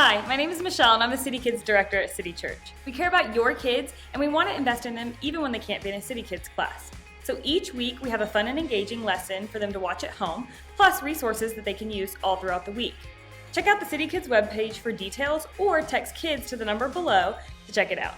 Hi, my name is Michelle and I'm the City Kids Director at City Church. We care about your kids and we want to invest in them even when they can't be in a City Kids class. So each week we have a fun and engaging lesson for them to watch at home, plus resources that they can use all throughout the week. Check out the City Kids webpage for details or text KIDS to the number below to check it out.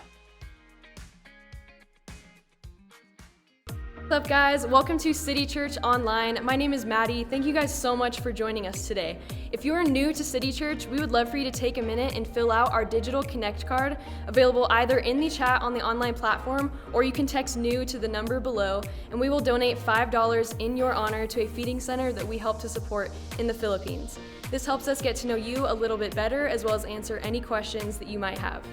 What's up, guys? Welcome to City Church Online. My name is Maddie. Thank you guys so much for joining us today. If you are new to City Church, we would love for you to take a minute and fill out our digital Connect card, available either in the chat on the online platform, or you can text NEW to the number below, and we will donate $5 in your honor to a feeding center that we help to support in the Philippines. This helps us get to know you a little bit better, as well as answer any questions that you might have.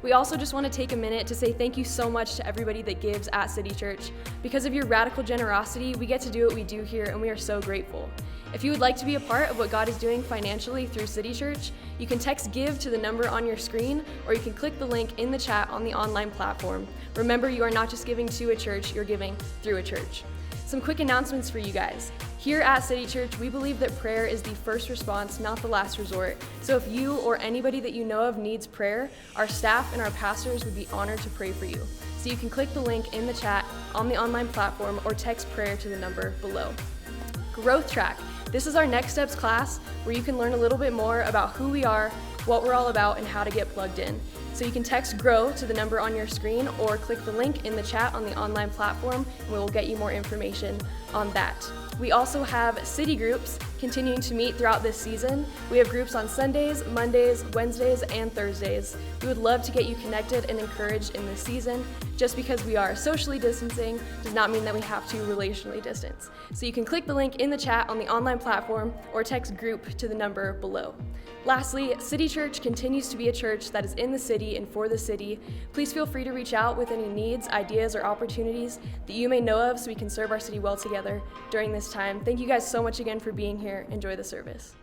We also just want to take a minute to say thank you so much to everybody that gives at City Church. Because of your radical generosity, we get to do what we do here, and we are so grateful. If you would like to be a part of what God is doing financially through City Church, you can text GIVE to the number on your screen, or you can click the link in the chat on the online platform. Remember, you are not just giving to a church, you're giving through a church. Some quick announcements for you guys. Here at City Church, we believe that prayer is the first response, not the last resort. So if you or anybody that you know of needs prayer, our staff and our pastors would be honored to pray for you. So you can click the link in the chat on the online platform or text prayer to the number below. Growth Track. This is our Next Steps class where you can learn a little bit more about who we are, what we're all about, and how to get plugged in. So you can text GROW to the number on your screen or click the link in the chat on the online platform and we will get you more information on that. We also have city groups continuing to meet throughout this season. We have groups on Sundays, Mondays, Wednesdays, and Thursdays. We would love to get you connected and encouraged in this season. Just because we are socially distancing does not mean that we have to relationally distance. So you can click the link in the chat on the online platform or text GROUP to the number below. Lastly, City Church continues to be a church that is in the city and for the city. Please feel free to reach out with any needs, ideas, or opportunities that you may know of so we can serve our city well together during this time. Thank you guys so much again for being here. Enjoy the service.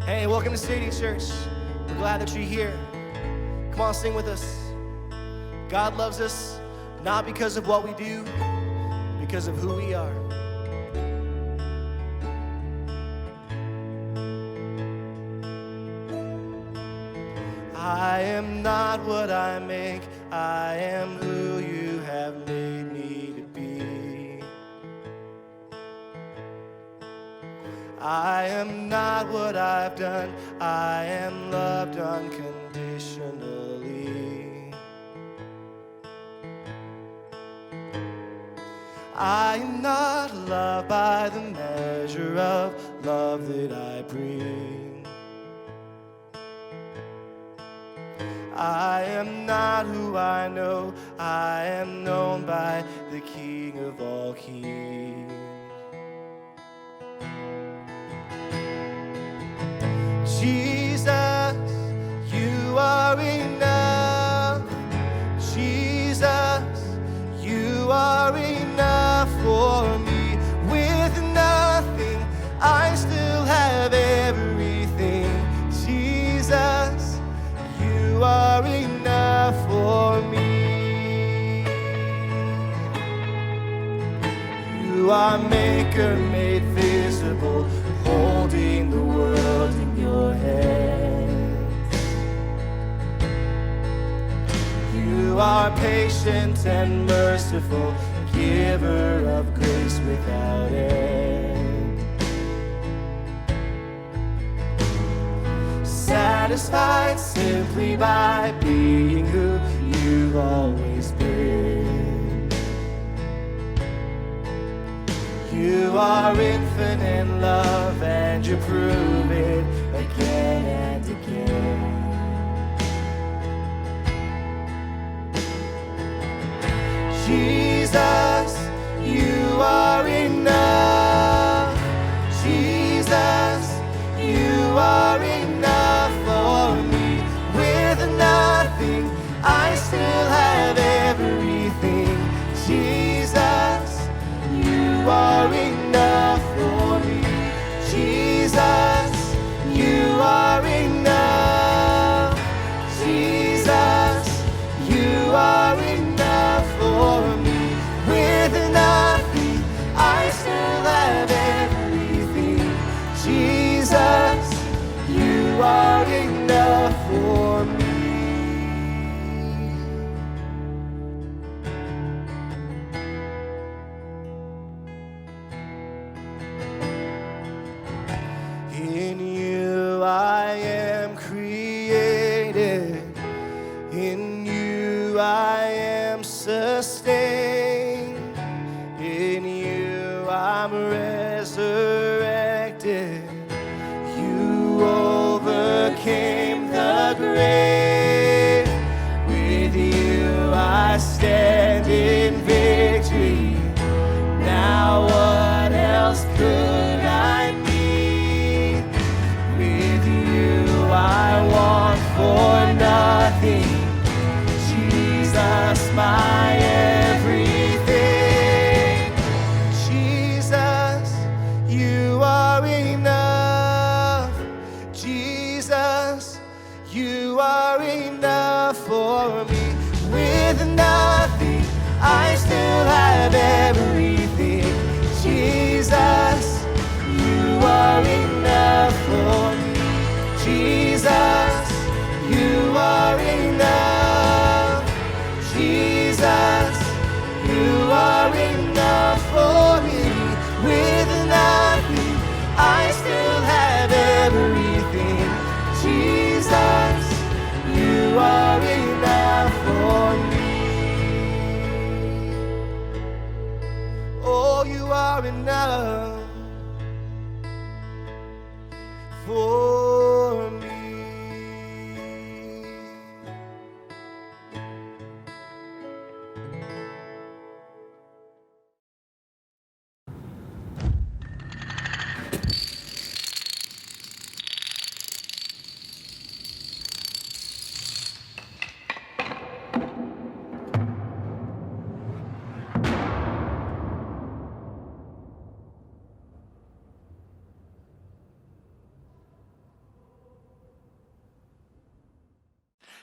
Hey, welcome to City Church. We're glad that you're here. Come on, sing with us. God loves us, not because of what we do, because of who we are. I am not what I make, I am who you have made me to be. I am not what I've done, I am loved unconditionally. I am not loved by the measure of love that I bring. I am not who I know, I am known by the King of all kings. Jesus, you are enough. Jesus, you are enough for me. With nothing, I still have everything. Jesus, you are enough for me. You are maker made visible, holding the world in your hands. You are patient and merciful, giver of grace without end. Satisfied simply by being who you've always been. are infinite love, and you prove it again and again. Jesus, you are enough. Jesus, you are enough for me. With nothing, I still have everything. Jesus, you are enough for me. Jesus, you are enough. Jesus, you are enough for me. With nothing, I still have everything. Jesus, you are enough for me. In you I am created. In you I am sustained. In you I'm resurrected. You overcame the grave. With you I stand in victory. Now what else could I need? With you I want for nothing. Jesus, my everything. Jesus, you are enough. Jesus, you are enough for me. With nothing, I still have everything. Jesus, you are enough for me. Jesus, you are enough. Jesus, you are enough for me. With nothing, I still have everything. Jesus, you are enough for me. Oh, you are enough for me.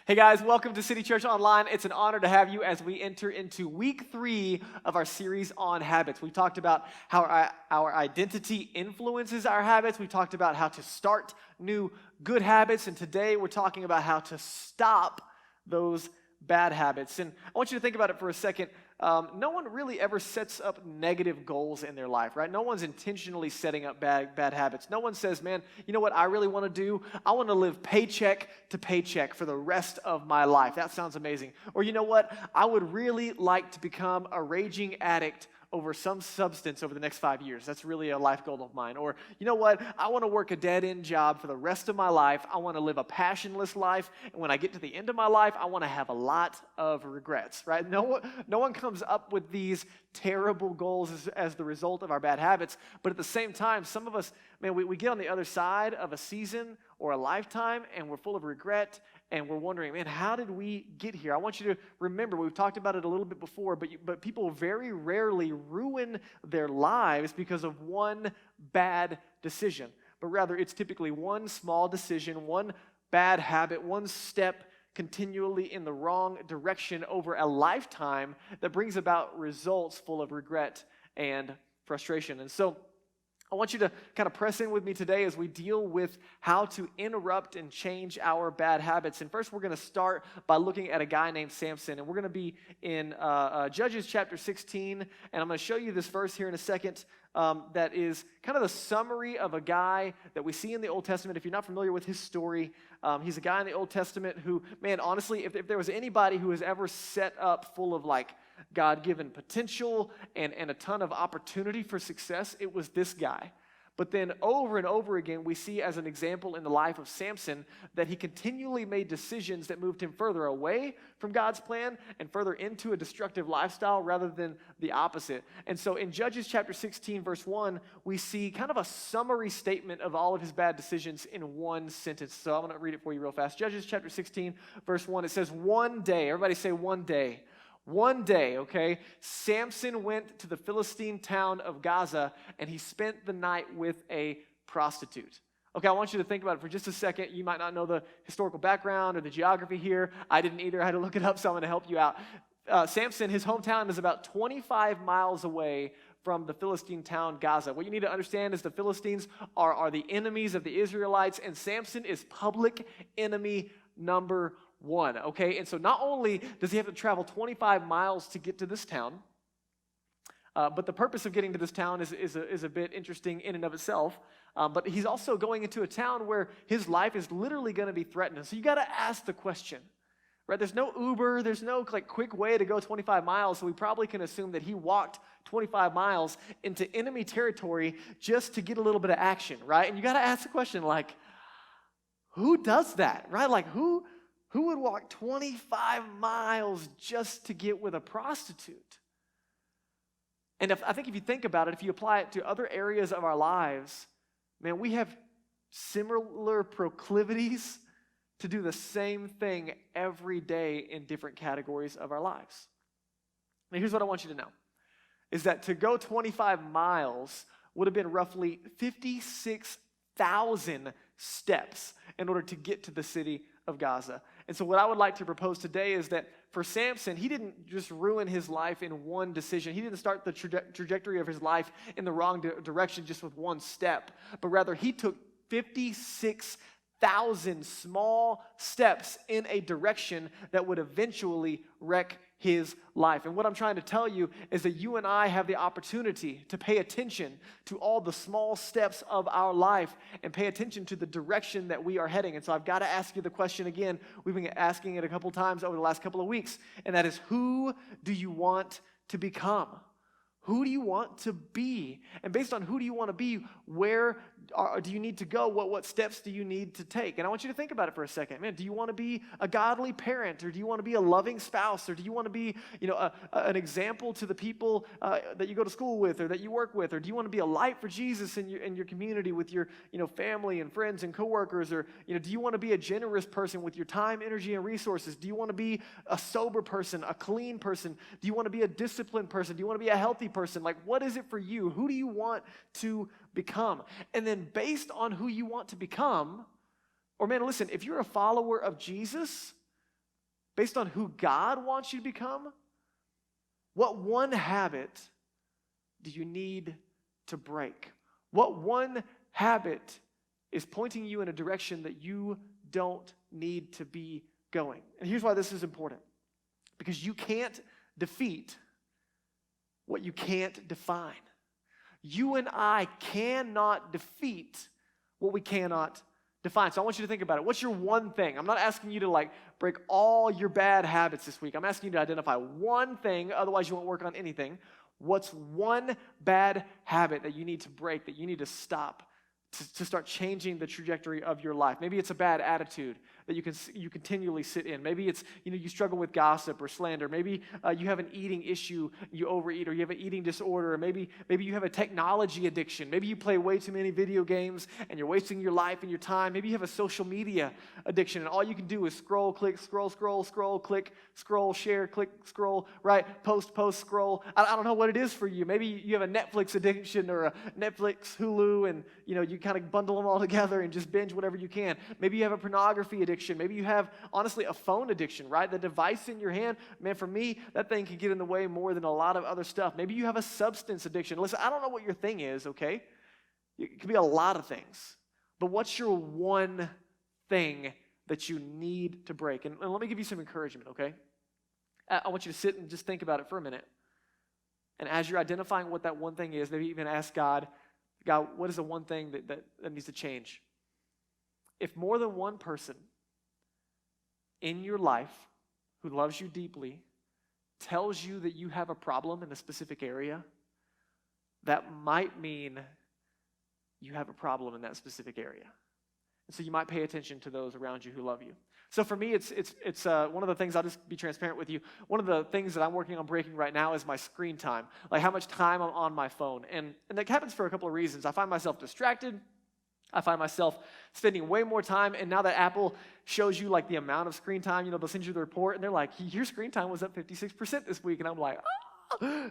Hey guys, welcome to City Church Online. It's an honor to have you as we enter into week 3 of our series on habits. We talked about how our identity influences our habits. We talked about how to start new good habits. And today we're talking about how to stop those bad habits. And I want you to think about it for a second. No one really ever sets up negative goals in their life, right? No one's intentionally setting up bad habits. No one says, man, you know what I really want to do? I want to live paycheck to paycheck for the rest of my life. That sounds amazing. Or you know what? I would really like to become a raging addict over some substance over the next 5 years. That's really a life goal of mine. Or, you know what? I want to work a dead-end job for the rest of my life. I want to live a passionless life. And when I get to the end of my life, I want to have a lot of regrets, right? No one comes up with these terrible goals as the result of our bad habits. But at the same time, some of us, man, we get on the other side of a season or a lifetime, and we're full of regret, and we're wondering, man, how did we get here? I want you to remember, we've talked about it a little bit before, but people very rarely ruin their lives because of one bad decision. But rather, it's typically one small decision, one bad habit, one step continually in the wrong direction over a lifetime that brings about results full of regret and frustration. And so I want you to kind of press in with me today as we deal with how to interrupt and change our bad habits. And first, we're going to start by looking at a guy named Samson. And we're going to be in Judges chapter 16. And I'm going to show you this verse here in a second. that is kind of the summary of a guy that we see in the Old Testament. If you're not familiar with his story, he's a guy in the Old Testament who, man, honestly, if there was anybody who was ever set up full of like God-given potential and a ton of opportunity for success, it was this guy. But then over and over again, we see as an example in the life of Samson that he continually made decisions that moved him further away from God's plan and further into a destructive lifestyle rather than the opposite. And so in Judges chapter 16, verse 1, we see kind of a summary statement of all of his bad decisions in one sentence. So I'm going to read it for you real fast. Judges chapter 16, verse 1, it says, one day, everybody say one day. One day, okay, Samson went to the Philistine town of Gaza, and he spent the night with a prostitute. Okay, I want you to think about it for just a second. You might not know the historical background or the geography here. I didn't either. I had to look it up, so I'm going to help you out. Samson, his hometown is about 25 miles away from the Philistine town Gaza. What you need to understand is the Philistines are the enemies of the Israelites, and Samson is public enemy number one, okay? And so not only does he have to travel 25 miles to get to this town, but the purpose of getting to this town is a bit interesting in and of itself. But he's also going into a town where his life is literally going to be threatened. So you got to ask the question, right? There's no Uber, there's no like quick way to go 25 miles. So we probably can assume that he walked 25 miles into enemy territory just to get a little bit of action, right? And you got to ask the question, like, who does that, right? Like, who would walk 25 miles just to get with a prostitute? And I think if you think about it, if you apply it to other areas of our lives, man, we have similar proclivities to do the same thing every day in different categories of our lives. Now, here's what I want you to know, is that to go 25 miles would have been roughly 56,000 steps in order to get to the city of Gaza. And so what I would like to propose today is that for Samson, he didn't just ruin his life in one decision. He didn't start the trajectory of his life in the wrong direction just with one step, but rather he took 56,000 small steps in a direction that would eventually wreck his life. And what I'm trying to tell you is that you and I have the opportunity to pay attention to all the small steps of our life and pay attention to the direction that we are heading. And so I've got to ask you the question again. We've been asking it a couple times over the last couple of weeks, and that is, who do you want to become? Who do you want to be? And based on who do you want to be, where do you need to go? What steps do you need to take? And I want you to think about it for a second. Man, do you want to be a godly parent, or do you want to be a loving spouse, or do you want to be, an example to the people that you go to school with or that you work with, or do you want to be a light for Jesus in your community with your family and friends and coworkers, or do you want to be a generous person with your time, energy, and resources? Do you want to be a sober person, a clean person? Do you want to be a disciplined person? Do you want to be a healthy person? Like, what is it for you? Who do you want to become? And then based on who you want to become, or man, listen, if you're a follower of Jesus, based on who God wants you to become, what one habit do you need to break? What one habit is pointing you in a direction that you don't need to be going? And here's why this is important. Because you can't defeat what you can't define. You and I cannot defeat what we cannot define. So I want you to think about it. What's your one thing? I'm not asking you to break all your bad habits this week. I'm asking you to identify one thing, otherwise you won't work on anything. What's one bad habit that you need to break, that you need to stop to start changing the trajectory of your life? Maybe it's a bad attitude that you continually sit in. Maybe it's, you struggle with gossip or slander. Maybe you have an eating issue, you overeat, or you have an eating disorder. Or maybe you have a technology addiction. Maybe you play way too many video games and you're wasting your life and your time. Maybe you have a social media addiction and all you can do is scroll, click, scroll, click, scroll, share, click, scroll, right? Post, scroll. I don't know what it is for you. Maybe you have a Netflix addiction or a Netflix, Hulu, and you kind of bundle them all together and just binge whatever you can. Maybe you have a pornography addiction. Maybe you have, honestly, a phone addiction, right? The device in your hand, man, for me, that thing can get in the way more than a lot of other stuff. Maybe you have a substance addiction. Listen, I don't know what your thing is, okay? It could be a lot of things. But what's your one thing that you need to break? And let me give you some encouragement, okay? I want you to sit and just think about it for a minute. And as you're identifying what that one thing is, maybe even ask God, what is the one thing that needs to change? If more than one person in your life who loves you deeply tells you that you have a problem in a specific area, that might mean you have a problem in that specific area. And so you might pay attention to those around you who love you. So for me, it's one of the things, I'll just be transparent with you, one of the things that I'm working on breaking right now is my screen time, like how much time I'm on my phone. And that happens for a couple of reasons. I find myself distracted. I find myself spending way more time, and now that Apple shows you like the amount of screen time, they'll send you the report, and they're like, your screen time was up 56% this week, and I'm like,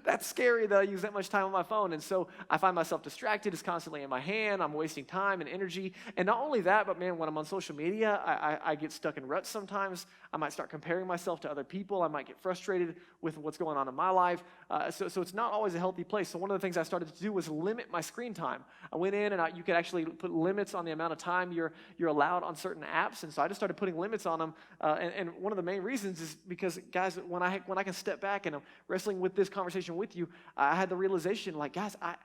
that's scary that I use that much time on my phone. And so I find myself distracted. It's constantly in my hand. I'm wasting time and energy. And not only that, but man, when I'm on social media, I get stuck in ruts sometimes. I might start comparing myself to other people. I might get frustrated with what's going on in my life. So it's not always a healthy place. So one of the things I started to do was limit my screen time. I went in and you could actually put limits on the amount of time you're allowed on certain apps. And so I just started putting limits on them. And one of the main reasons is because, guys, when I can step back and I'm wrestling with this conversation with you, I had the realization, like, guys, I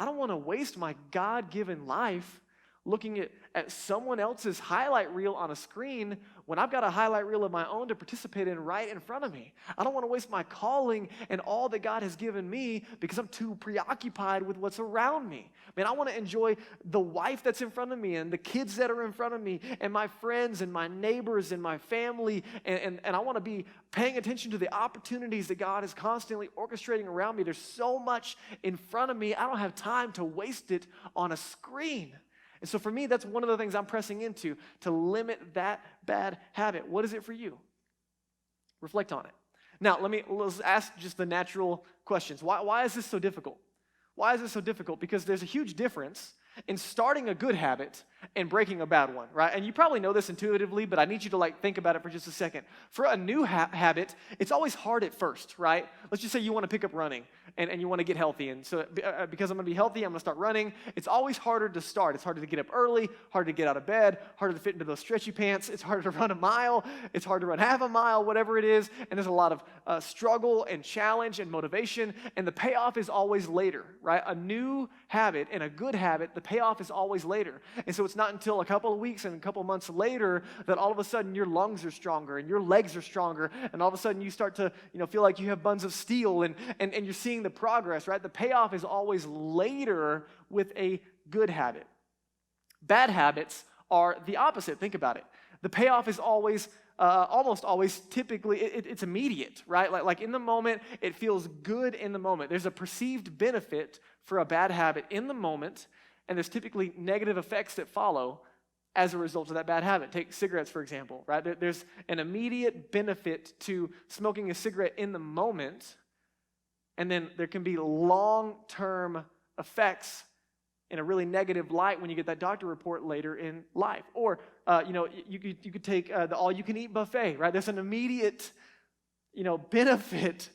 don't want to waste my God-given life looking at someone else's highlight reel on a screen when I've got a highlight reel of my own to participate in right in front of me. I don't want to waste my calling and all that God has given me because I'm too preoccupied with what's around me. Man, I want to enjoy the wife that's in front of me and the kids that are in front of me and my friends and my neighbors and my family, and I want to be paying attention to the opportunities that God is constantly orchestrating around me. There's so much in front of me, I don't have time to waste it on a screen. And so for me, that's one of the things I'm pressing into, to limit that bad habit. What is it for you? Reflect on it. Now, let's ask just the natural questions. Why is this so difficult? Why is this so difficult? Because there's a huge difference in starting a good habit and breaking a bad one, right? And you probably know this intuitively, but I need you to think about it for just a second. For a new habit, it's always hard at first, right? Let's just say you want to pick up running and you want to get healthy. And so because I'm going to be healthy, I'm going to start running. It's always harder to start. It's harder to get up early, harder to get out of bed, harder to fit into those stretchy pants. It's harder to run a mile. It's hard to run half a mile, whatever it is. And there's a lot of struggle and challenge and motivation. And the payoff is always later, right? A new habit and a good habit, the payoff is always later. And so it's not until a couple of weeks and a couple of months later that all of a sudden your lungs are stronger and your legs are stronger, and all of a sudden you start to feel like you have buns of steel, and you're seeing the progress, right? The payoff is always later with a good habit. Bad habits are the opposite. Think about it. The payoff is always almost always, typically, it's immediate, right? Like in the moment, it feels good in the moment. There's a perceived benefit for a bad habit in the moment, and there's typically negative effects that follow as a result of that bad habit. Take cigarettes, for example, right? There's an immediate benefit to smoking a cigarette in the moment, and then there can be long-term effects in a really negative light when you get that doctor report later in life. Or, you could take the all-you-can-eat buffet, right? There's an immediate, benefit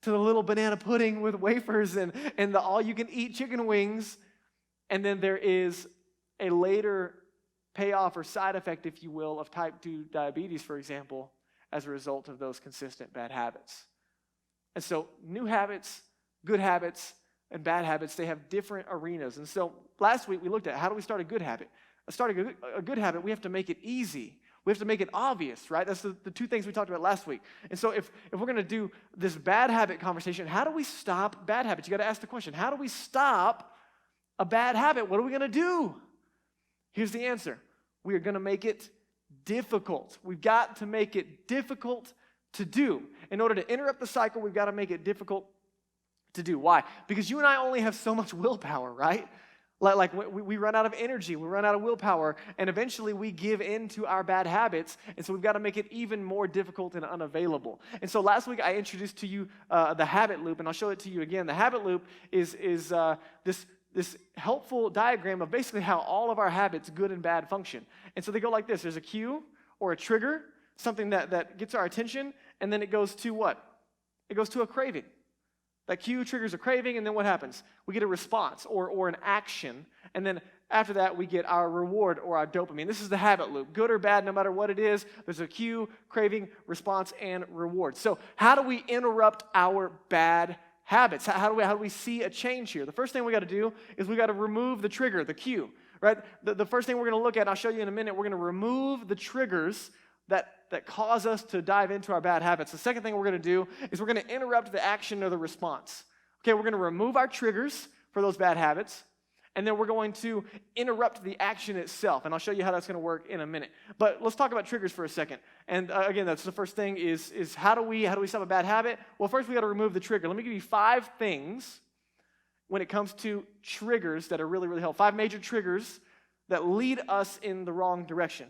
to the little banana pudding with wafers and the all-you-can-eat chicken wings. And then there is a later payoff or side effect, if you will, of type 2 diabetes, for example, as a result of those consistent bad habits. And so new habits, good habits, and bad habits, they have different arenas. And so last week we looked at how do we start a good habit. Starting a good habit, we have to make it easy. We have to make it obvious, right? That's the two things we talked about last week. And so if we're going to do this bad habit conversation, how do we stop bad habits? You got to ask the question, how do we stop a bad habit? What are we going to do? Here's the answer. We are going to make it difficult. We've got to make it difficult to do. In order to interrupt the cycle, we've got to make it difficult to do. Why? Because you and I only have so much willpower, right? Like we run out of energy, we run out of willpower, and eventually we give in to our bad habits, and so we've got to make it even more difficult and unavailable. And so last week I introduced to you the habit loop, and I'll show it to you again. The habit loop is this helpful diagram of basically how all of our habits, good and bad, function. And so they go like this. There's a cue or a trigger, something that gets our attention, and then it goes to what? It goes to a craving. That cue triggers a craving, and then what happens? We get a response or an action, and then after that, we get our reward or our dopamine. This is the habit loop. Good or bad, no matter what it is, there's a cue, craving, response, and reward. So how do we interrupt our bad habits. How do we see a change here? The first thing we got to do is we got to remove the trigger, the cue, right? The first thing we're going to look at, and I'll show you in a minute, we're going to remove the triggers that cause us to dive into our bad habits. The second thing we're going to do is we're going to interrupt the action or the response. Okay, we're going to remove our triggers for those bad habits, and then we're going to interrupt the action itself. And I'll show you how that's going to work in a minute. But let's talk about triggers for a second. And again, that's the first thing is how do we stop a bad habit? Well, first we got to remove the trigger. Let me give you 5 things when it comes to triggers that are really, really helpful. 5 major triggers that lead us in the wrong direction.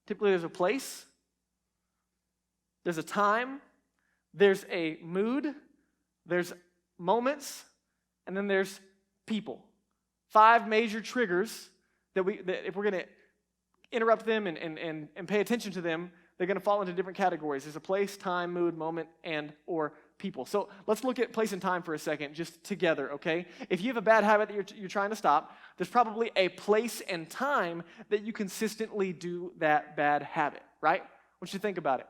Typically there's a place, there's a time, there's a mood, there's moments, and then there's people. 5 major triggers that if we're going to interrupt them and pay attention to them, they're going to fall into different categories. There's a place, time, mood, moment, and or people. So let's look at place and time for a second, just together, okay? If you have a bad habit that you're trying to stop, there's probably a place and time that you consistently do that bad habit, right? I want you to think about it.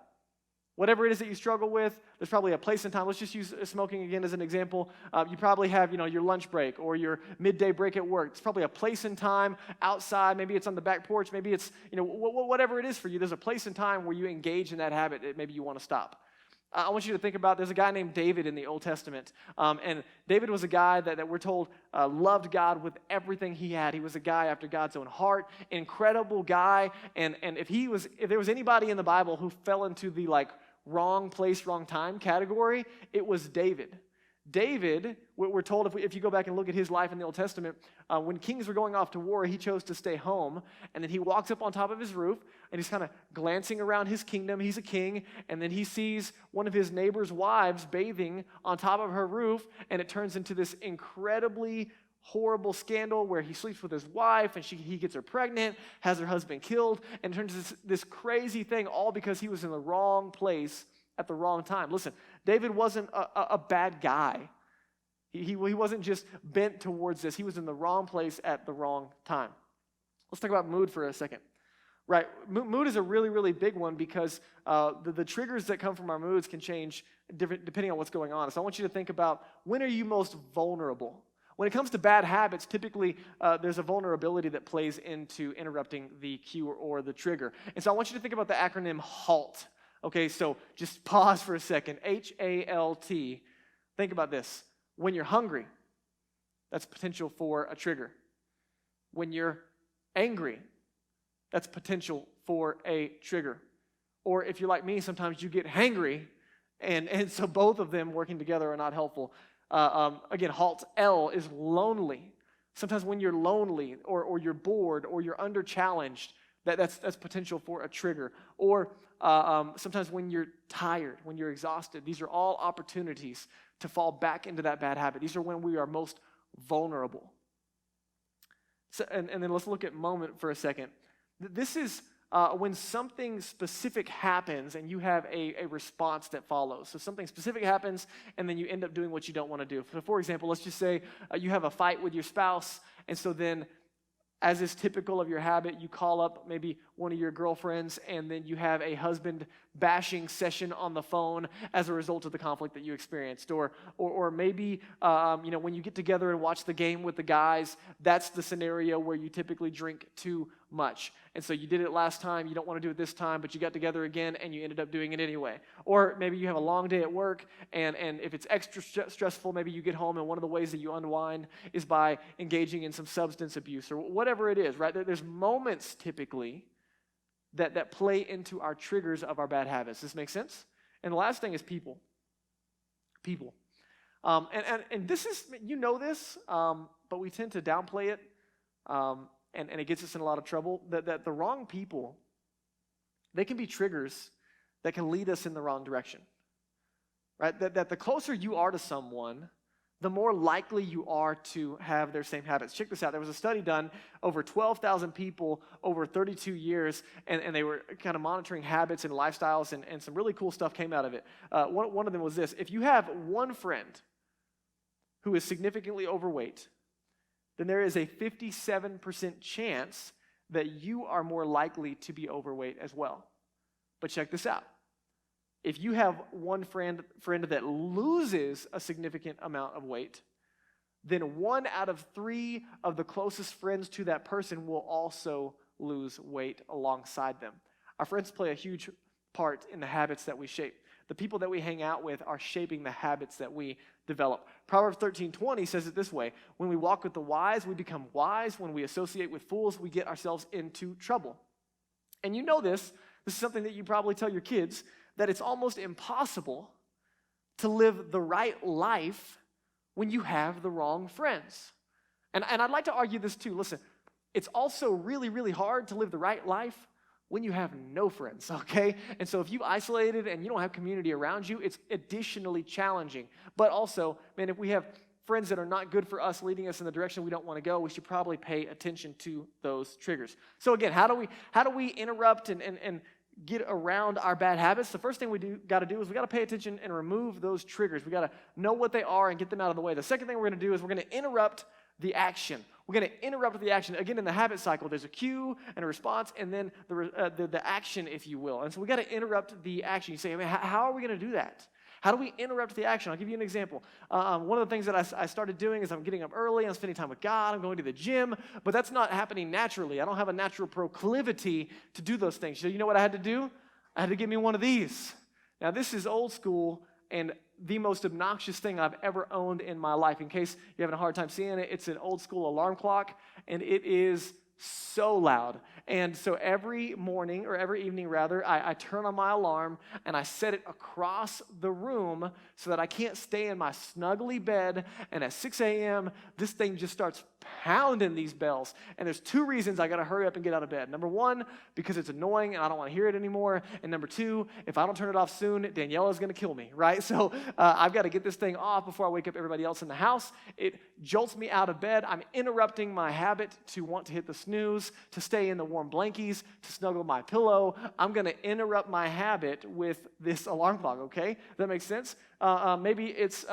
Whatever it is that you struggle with, there's probably a place and time. Let's just use smoking again as an example. You probably have, your lunch break or your midday break at work. It's probably a place and time outside. Maybe it's on the back porch. Maybe it's, whatever it is for you. There's a place and time where you engage in that habit that maybe you want to stop. I want you to think about, there's a guy named David in the Old Testament. And David was a guy that we're told loved God with everything he had. He was a guy after God's own heart, incredible guy. And if there was anybody in the Bible who fell into the wrong place, wrong time category, it was David. David, we're told if you go back and look at his life in the Old Testament, when kings were going off to war, he chose to stay home, and then he walks up on top of his roof, and he's kind of glancing around his kingdom. He's a king, and then he sees one of his neighbor's wives bathing on top of her roof, and it turns into this incredibly horrible scandal where he sleeps with his wife, and he gets her pregnant, has her husband killed, and turns into this crazy thing, all because he was in the wrong place at the wrong time. Listen, David wasn't a bad guy. He wasn't just bent towards this. He was in the wrong place at the wrong time. Let's talk about mood for a second. Right, mood is a really, really big one because the triggers that come from our moods can change depending on what's going on. So I want you to think about, when are you most vulnerable? When it comes to bad habits, typically there's a vulnerability that plays into interrupting the cue or the trigger. And so I want you to think about the acronym HALT. Okay, so just pause for a second. HALT. Think about this. When you're hungry, that's potential for a trigger. When you're angry, that's potential for a trigger. Or if you're like me, sometimes you get hangry, and so both of them working together are not helpful. Again, HALT, L, is lonely. Sometimes when you're lonely or you're bored or you're under challenged, that's potential for a trigger. Or sometimes when you're tired, when you're exhausted, these are all opportunities to fall back into that bad habit. These are when we are most vulnerable. So, and then let's look at moment for a second. This is when something specific happens and you have a response that follows. So something specific happens and then you end up doing what you don't want to do. So for example, let's just say you have a fight with your spouse, and so then, as is typical of your habit, you call up maybe one of your girlfriends, and then you have a husband bashing session on the phone as a result of the conflict that you experienced. Or maybe when you get together and watch the game with the guys, that's the scenario where you typically drink too much. And so you did it last time, you don't want to do it this time, but you got together again and you ended up doing it anyway. Or maybe you have a long day at work, and if it's extra stressful, maybe you get home and one of the ways that you unwind is by engaging in some substance abuse or whatever it is, right? There's moments typically that play into our triggers of our bad habits. Does this make sense? And the last thing is people. People. And this is, this, but we tend to downplay it. And it gets us in a lot of trouble, that the wrong people, they can be triggers that can lead us in the wrong direction, right? That the closer you are to someone, the more likely you are to have their same habits. Check this out. There was a study done over 12,000 people over 32 years, and they were kind of monitoring habits and lifestyles, and some really cool stuff came out of it. One of them was this. If you have one friend who is significantly overweight, then there is a 57% chance that you are more likely to be overweight as well. But check this out. If you have one friend that loses a significant amount of weight, then 1 out of 3 of the closest friends to that person will also lose weight alongside them. Our friends play a huge part in the habits that we shape. The people that we hang out with are shaping the habits that we develop. Proverbs 13:20 says it this way: when we walk with the wise, we become wise. When we associate with fools, we get ourselves into trouble. And you know this is something that you probably tell your kids, that it's almost impossible to live the right life when you have the wrong friends. And I'd like to argue this too. Listen, it's also really, really hard to live the right life when you have no friends, okay? And so if you've isolated and you don't have community around you, it's additionally challenging. But also, man, if we have friends that are not good for us, leading us in the direction we don't want to go, we should probably pay attention to those triggers. So again, how do we interrupt and get around our bad habits? The first thing we got to do is we got to pay attention and remove those triggers. We got to know what they are and get them out of the way. The second thing we're going to do is we're going to interrupt the action. We're going to interrupt the action. Again, in the habit cycle, there's a cue and a response, and then the action, if you will. And so we got to interrupt the action. You say, I mean, how are we going to do that? How do we interrupt the action? I'll give you an example. One of the things that I started doing is I'm getting up early, I'm spending time with God, I'm going to the gym, but that's not happening naturally. I don't have a natural proclivity to do those things. So you know what I had to do? I had to get me one of these. Now, this is old school and the most obnoxious thing I've ever owned in my life. In case you're having a hard time seeing it, it's an old school alarm clock, and it is so loud. And so every morning, or every evening rather, I turn on my alarm and I set it across the room so that I can't stay in my snuggly bed, and at 6 a.m., this thing just starts pounding these bells. And there's 2 reasons I got to hurry up and get out of bed. Number 1, because it's annoying and I don't want to hear it anymore. And number 2, if I don't turn it off soon, Daniela's going to kill me, right? So I've got to get this thing off before I wake up everybody else in the house. It jolts me out of bed. I'm interrupting my habit to want to hit the snooze, to stay in the warm blankies, to snuggle my pillow. I'm going to interrupt my habit with this alarm clock, okay? Does that make sense? Maybe it's,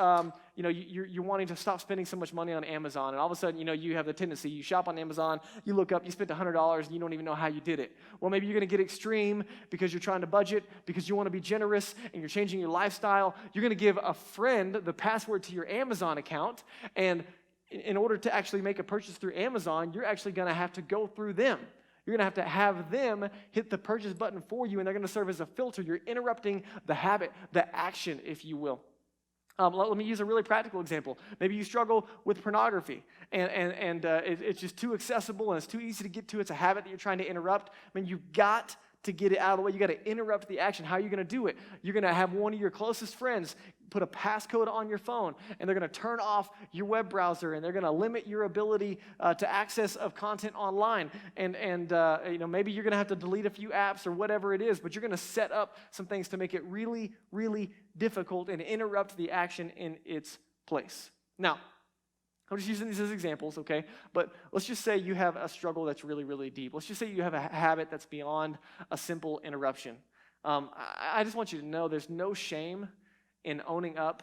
you're wanting to stop spending so much money on Amazon, and all of a sudden, you have the tendency, you shop on Amazon, you look up, you spent $100, and you don't even know how you did it. Well, maybe you're going to get extreme because you're trying to budget, because you want to be generous, and you're changing your lifestyle. You're going to give a friend the password to your Amazon account, and in order to actually make a purchase through Amazon, you're actually going to have to go through them. You're going to have them hit the purchase button for you, and they're going to serve as a filter. You're interrupting the habit, the action, if you will. Let me use a really practical example. Maybe you struggle with pornography, and it's just too accessible, and it's too easy to get to. It's a habit that you're trying to interrupt. I mean, you've got to get it out of the way. You got to interrupt the action. How are you going to do it? You're going to have one of your closest friends put a passcode on your phone, and they're going to turn off your web browser, and they're going to limit your ability to access of content online. And maybe you're going to have to delete a few apps or whatever it is, but you're going to set up some things to make it really, really difficult and interrupt the action in its place. Now, I'm just using these as examples, okay? But let's just say you have a struggle that's really, really deep. Let's just say you have a habit that's beyond a simple interruption. I just want you to know there's no shame in owning up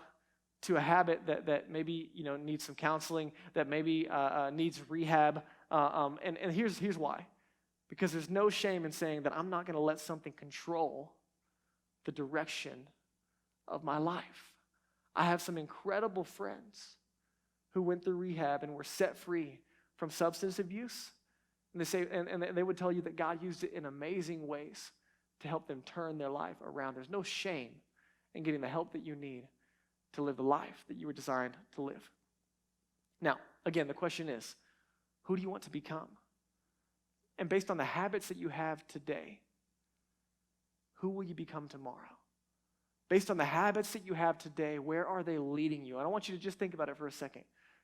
to a habit that maybe needs some counseling, that maybe needs rehab. And here's why. Because there's no shame in saying that I'm not going to let something control the direction of my life. I have some incredible friends who went through rehab and were set free from substance abuse. And they say, and they would tell you that God used it in amazing ways to help them turn their life around. There's no shame in getting the help that you need to live the life that you were designed to live. Now, again, the question is, who do you want to become? And based on the habits that you have today, who will you become tomorrow? Based on the habits that you have today, where are they leading you? I want you to just think about it for a second.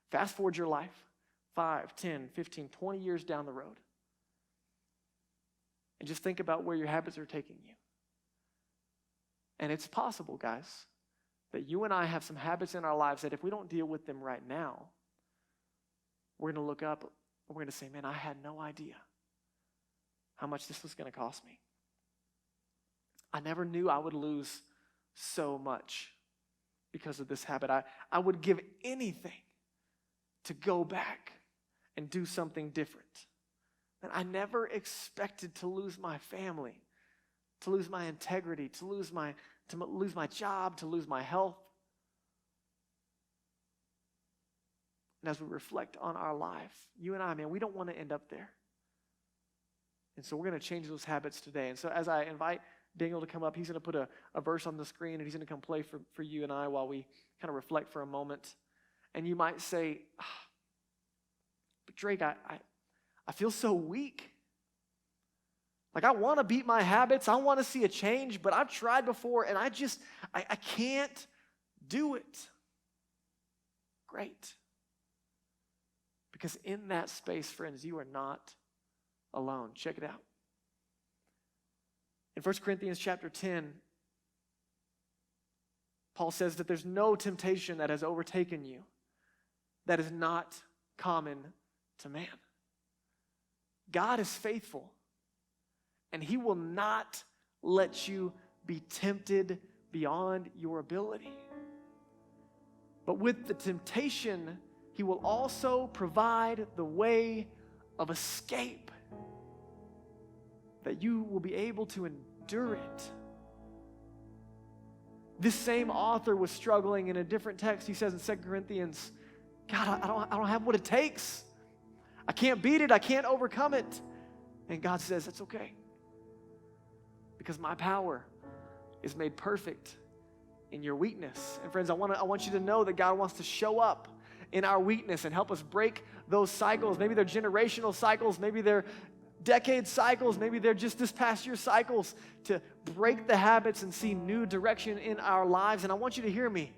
Fast forward your life 5, 10, 15, 20 years down the road. And just think about where your habits are taking you. And it's possible, guys, that you and I have some habits in our lives that if we don't deal with them right now, we're going to look up and we're going to say, man, I had no idea how much this was going to cost me. I never knew I would lose so much because of this habit. I would give anything to go back and do something different. And I never expected to lose my family, to lose my integrity, to lose my to lose my job, to lose my health. And as we reflect on our life, you and I, man, we don't want to end up there. And so we're going to change those habits today. And so as I invite Daniel to come up, he's going to put a verse on the screen, and he's going to come play for you and I while we kind of reflect for a moment. And you might say, but Drake, I feel so weak. Like, I want to beat my habits. I want to see a change, but I've tried before, and I can't do it. Great. Because in that space, friends, you are not alone. Check it out. In 1 Corinthians chapter 10, Paul says that there's no temptation that has overtaken you that is not common to man. God is faithful, and he will not let you be tempted beyond your ability. But with the temptation, he will also provide the way of escape, that you will be able to endure it. This same author was struggling in a different text. He says in 2 Corinthians, God, I don't have what it takes. I can't beat it. I can't overcome it. And God says, it's okay. Because my power is made perfect in your weakness. And friends, I want you to know that God wants to show up in our weakness and help us break those cycles. Maybe they're generational cycles. Maybe they're decade cycles. Maybe they're just this past year cycles, to break the habits and see new direction in our lives. And I want you to hear me.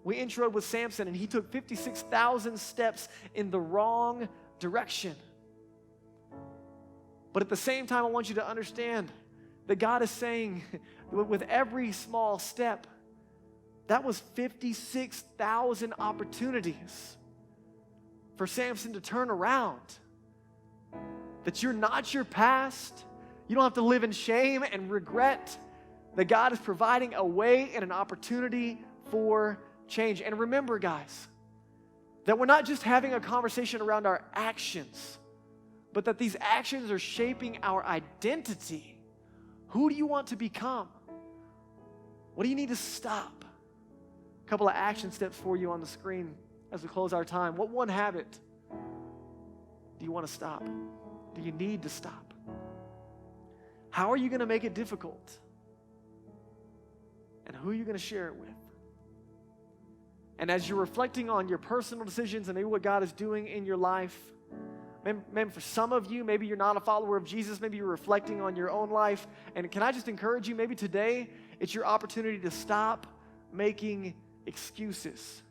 We introed with Samson, and he took 56,000 steps in the wrong direction. But at the same time, I want you to understand that God is saying, with every small step, that was 56,000 opportunities for Samson to turn around. That you're not your past. You don't have to live in shame and regret. That God is providing a way and an opportunity for change. And remember, guys, that we're not just having a conversation around our actions, but that these actions are shaping our identity. Who do you want to become? What do you need to stop? A couple of action steps for you on the screen as we close our time. What one habit do you want to stop? Do you need to stop? How are you going to make it difficult? And who are you going to share it with? And as you're reflecting on your personal decisions and maybe what God is doing in your life, maybe for some of you, maybe you're not a follower of Jesus, maybe you're reflecting on your own life. And can I just encourage you, maybe today it's your opportunity to stop making excuses.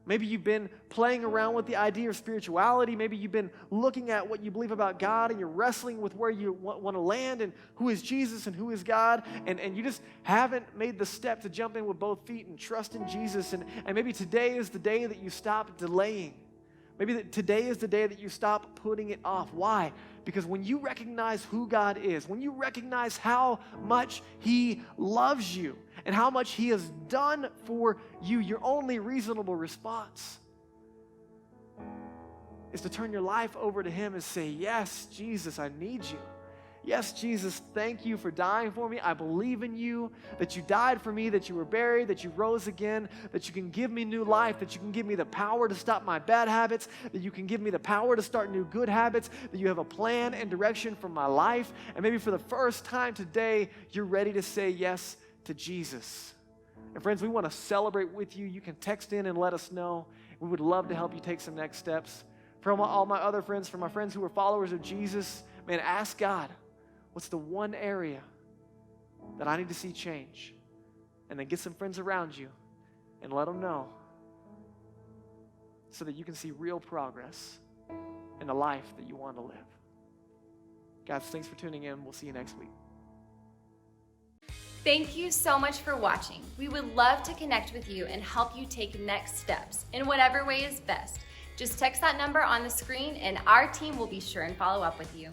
Maybe you've been playing around with the idea of spirituality. Maybe you've been looking at what you believe about God, and you're wrestling with where you want to land and who is Jesus and who is God. And you just haven't made the step to jump in with both feet and trust in Jesus. And maybe today is the day that you stop delaying. Maybe today is the day that you stop putting it off. Why? Because when you recognize who God is, when you recognize how much he loves you and how much he has done for you, your only reasonable response is to turn your life over to him and say, yes, Jesus, I need you. Yes, Jesus, thank you for dying for me. I believe in you, that you died for me, that you were buried, that you rose again, that you can give me new life, that you can give me the power to stop my bad habits, that you can give me the power to start new good habits, that you have a plan and direction for my life. And maybe for the first time today, you're ready to say yes to Jesus. And friends, we want to celebrate with you. You can text in and let us know. We would love to help you take some next steps. For all my other friends, for my friends who are followers of Jesus, man, ask God, what's the one area that I need to see change? And then get some friends around you and let them know, so that you can see real progress in the life that you want to live. Guys, thanks for tuning in. We'll see you next week. Thank you so much for watching. We would love to connect with you and help you take next steps in whatever way is best. Just text that number on the screen and our team will be sure and follow up with you.